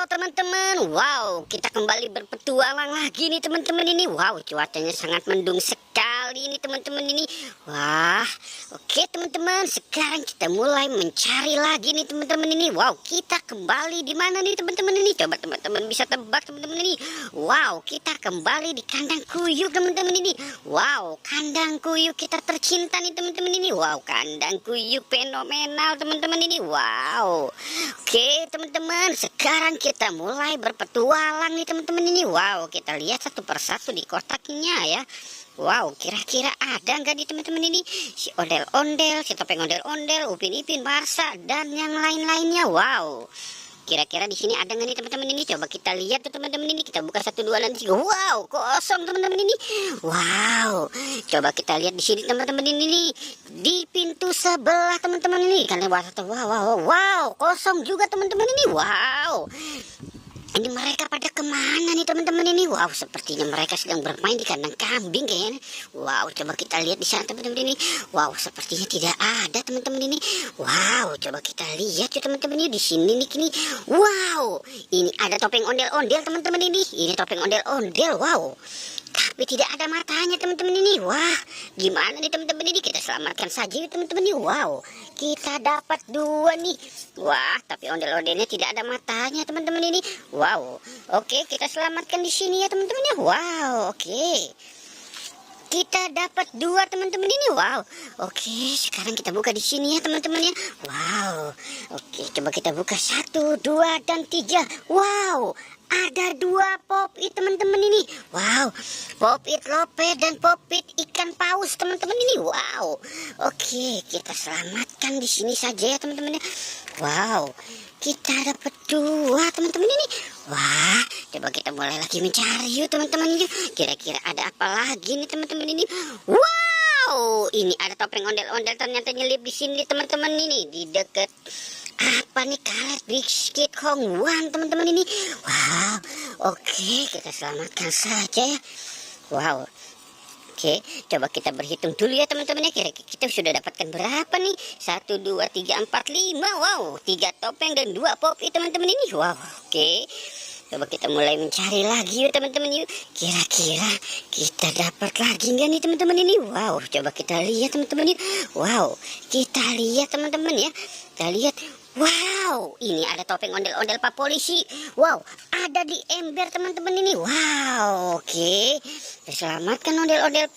Halo teman-teman, wow, kita kembali berpetualang lagi nih teman-teman ini. Wow, cuacanya sangat mendung sekali nih teman-teman ini. Wah, oke teman-teman, sekarang kita mulai mencari lagi nih teman-teman ini. Wow, kita kembali di mana nih teman-teman ini? Coba teman-teman bisa tebak teman-teman ini. Wow, kita kembali di kandang kuyuk teman-teman ini. Wow, kandang kuyuk kita tercinta nih teman-teman ini. Wow, kandang kuyuk fenomenal teman-teman ini. Wow, oke teman-teman, sekarang kita mulai berpetualang nih teman-teman ini. Wow, kita lihat satu persatu di kotaknya ya. Wow, kira-kira ada nggak di teman-teman ini? Si ondel-ondel, si topeng ondel-ondel, Upin Ipin, Barsa, dan yang lain-lainnya. Wow, kira-kira di sini ada nggak nih teman-teman ini? Coba kita lihat tuh teman-teman ini. Kita buka 1, 2, dan 3. Wow, kosong teman-teman ini. Wow, coba kita lihat di sini teman-teman ini nih. Di pintu sebelah teman-teman ini. Karena wow, wow, kosong juga teman-teman ini. Wow. Ini mereka pada kemana nih teman-teman ini? Wow, sepertinya mereka sedang bermain di kandang kambing kayaknya. Wow, coba kita lihat di sana teman-teman ini. Wow, sepertinya tidak ada teman-teman ini. Wow, coba kita lihat ya teman-teman ini di sini nih kini. Wow, ini ada topeng ondel-ondel teman-teman ini. Ini topeng ondel-ondel. Wow, tapi tidak ada matanya teman-teman ini. Wah, gimana nih teman-teman ini? Kita selamatkan saja ya teman-teman ini. Wow, kita dapat 2 nih. Wah, tapi ondel-ondelnya tidak ada matanya teman-teman ini. Wow, oke, kita selamatkan di sini ya teman-teman ya. Wow, oke, kita dapat 2 teman-teman ini. Wow, oke, sekarang kita buka di sini ya teman-teman ya. Wow, oke, coba kita buka 1, 2, dan 3. Wow, ada 2 pop-it teman-teman ini. Wow, pop-it lope dan pop-it ikan paus teman-teman ini. Wow, oke, kita selamatkan di sini saja ya teman-teman ya. Wow, kita dapat 2 teman-teman ini. Wah, coba kita mulai lagi mencari yuk teman-teman ini. Kira-kira ada apa lagi nih teman-teman ini? Wow, ini ada topeng ondel-ondel ternyata nyelip di sini teman-teman ini, di dekat apa nih, karet biskuit Hongwan teman-teman ini. Wow, oke, kita selamatkan saja ya. Wow, oke, coba kita berhitung dulu ya teman-teman ya. Kira-kira kita sudah dapatkan berapa nih? 1, 2, 3, 4, 5. Wow, 3 topeng dan 2 pop teman-teman ini. Wow, oke, coba kita mulai mencari lagi yuk teman-teman yuk. Kira-kira kita dapat lagi nggak nih teman-teman ini? Wow, coba kita lihat teman-teman yuk. Wow, kita lihat teman-teman ya. Kita lihat. Wow, ini ada topeng ondel-ondel Pak Polisi. Wow, ada di ember teman-teman ini. Wow, oke, selamatkan ondel-ondel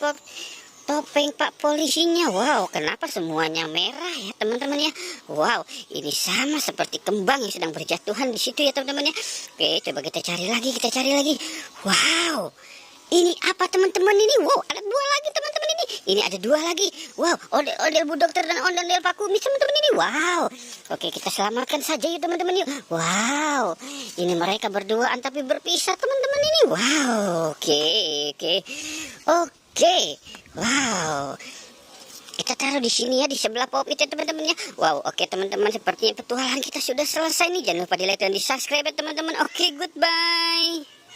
topeng Pak Polisinya. Wow, kenapa semuanya merah ya teman-teman ya? Wow, ini sama seperti kembang yang sedang berjatuhan di situ ya teman-teman ya. Oke, coba kita cari lagi, Wow, ini apa teman-teman ini? Wow, ada 2 lagi teman-teman ini. Ini ada 2 lagi. Wow, ondel-ondel Bu Dokter dan ondel-ondel Pak Kumis teman-teman ini. Wow, oke, kita selamatkan saja yuk teman-teman yuk. Wow, ini mereka berduaan tapi berpisah teman-teman ini. Wow, oke. Wow, kita taruh di sini ya, di sebelah pop itu teman-teman ya. Wow, oke teman-teman, sepertinya petualangan kita sudah selesai nih. Jangan lupa di like dan di subscribe ya teman-teman. Oke, goodbye.